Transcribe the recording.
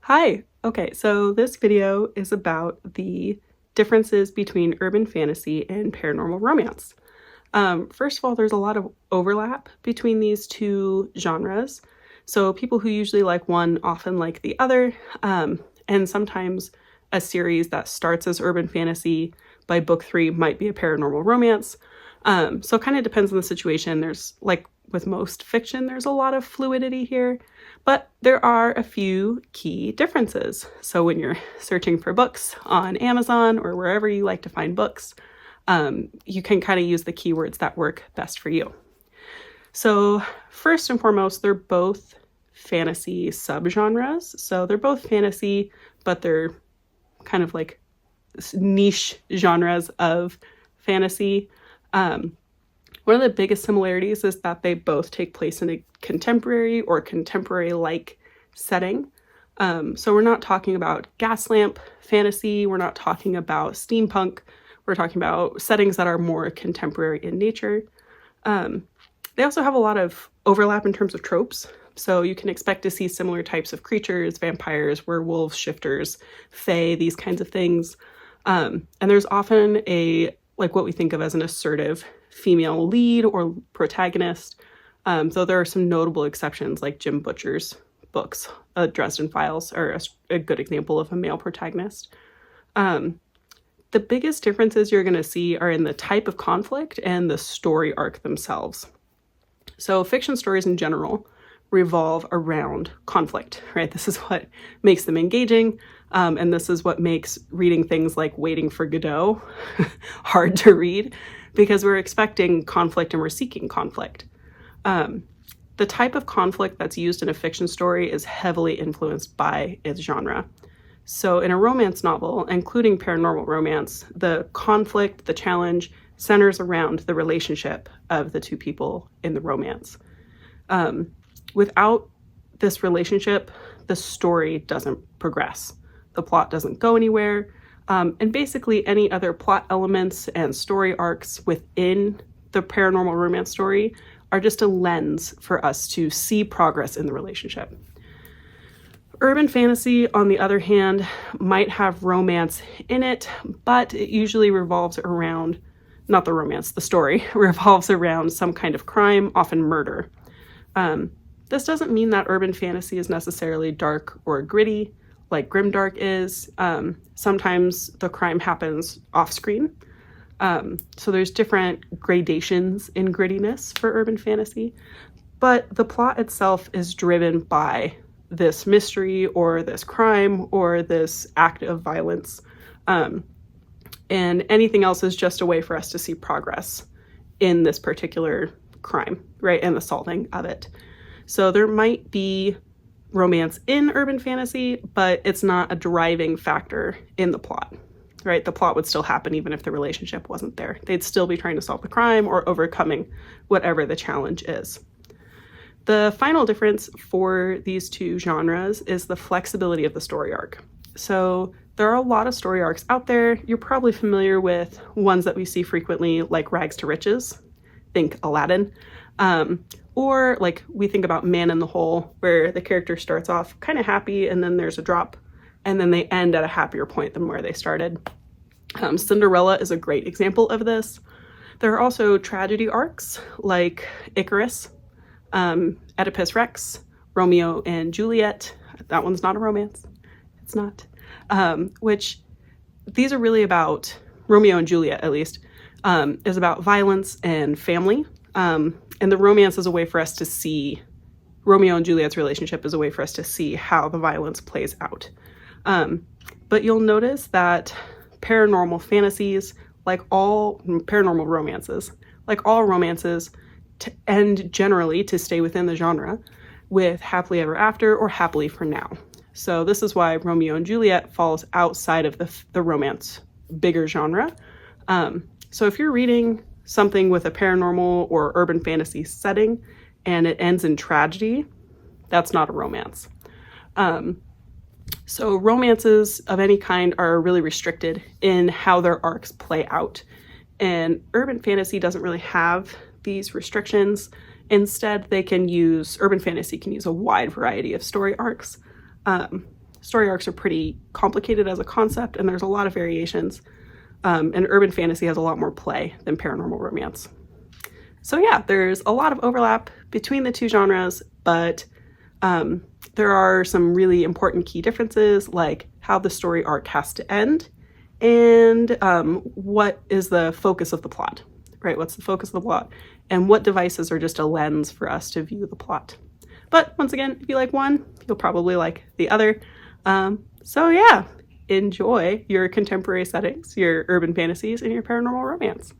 Hi! Okay, so this video is about the differences between urban fantasy and paranormal romance. First of all, there's a lot of overlap between these two genres. So people who usually like one often like the other, and sometimes a series that starts as urban fantasy by book 3 might be a paranormal romance. So it kind of depends on the situation. There's, like with most fiction, there's a lot of fluidity here, but there are a few key differences. So when you're searching for books on Amazon or wherever you like to find books, you can kind of use the keywords that work best for you. So first and foremost, they're both fantasy subgenres. So they're both fantasy, but they're kind of like niche genres of fantasy. One of the biggest similarities is that they both take place in a contemporary or contemporary-like setting. So we're not talking about gaslamp fantasy, we're not talking about steampunk, we're talking about settings that are more contemporary in nature. They also have a lot of overlap in terms of tropes. So you can expect to see similar types of creatures, vampires, werewolves, shifters, fae, these kinds of things. And there's often like what we think of as an assertive female lead or protagonist, though there are some notable exceptions like Jim Butcher's books. Dresden Files are a good example of a male protagonist. The biggest differences you're going to see are in the type of conflict and the story arc themselves. So fiction stories in general revolve around conflict, right? This is what makes them engaging, and this is what makes reading things like Waiting for Godot hard to read, because we're expecting conflict and we're seeking conflict. The type of conflict that's used in a fiction story is heavily influenced by its genre. So in a romance novel, including paranormal romance, the conflict, the challenge, centers around the relationship of the two people in the romance. Without this relationship, the story doesn't progress. The plot doesn't go anywhere. And basically any other plot elements and story arcs within the paranormal romance story are just a lens for us to see progress in the relationship. Urban fantasy, on the other hand, might have romance in it, but it usually revolves around, not the romance, the story revolves around some kind of crime, often murder. This doesn't mean that urban fantasy is necessarily dark or gritty, like grimdark is. Sometimes the crime happens off-screen. So there's different gradations in grittiness for urban fantasy, but the plot itself is driven by this mystery or this crime or this act of violence. And anything else is just a way for us to see progress in this particular crime, right? And the solving of it. So there might be romance in urban fantasy, but it's not a driving factor in the plot, right? The plot would still happen even if the relationship wasn't there. They'd still be trying to solve the crime or overcoming whatever the challenge is. The final difference for these two genres is the flexibility of the story arc. So there are a lot of story arcs out there. You're probably familiar with ones that we see frequently, like Rags to Riches. Think Aladdin. Or like we think about Man in the Hole, where the character starts off kind of happy and then there's a drop and then they end at a happier point than where they started. Cinderella is a great example of this. There are also tragedy arcs like Icarus, Oedipus Rex, Romeo and Juliet. That one's not a romance. It's not. Which these are really about, Romeo and Juliet at least, is about violence and family. And the romance is a way for us to see, Romeo and Juliet's relationship is a way for us to see how the violence plays out. But you'll notice that paranormal fantasies, like all paranormal romances, like all romances, end generally to stay within the genre with happily ever after or happily for now. So this is why Romeo and Juliet falls outside of the romance bigger genre. So if you're reading something with a paranormal or urban fantasy setting and it ends in tragedy, that's not a romance. So romances of any kind are really restricted in how their arcs play out. And urban fantasy doesn't really have these restrictions. Instead, urban fantasy can use a wide variety of story arcs. story arcs are pretty complicated as a concept, and there's a lot of variations. And urban fantasy has a lot more play than paranormal romance. So yeah, there's a lot of overlap between the two genres, but there are some really important key differences, like how the story arc has to end and what is the focus of the plot, right? What's the focus of the plot, and what devices are just a lens for us to view the plot. But once again, if you like one, you'll probably like the other. So yeah, enjoy your contemporary settings, your urban fantasies, and your paranormal romance.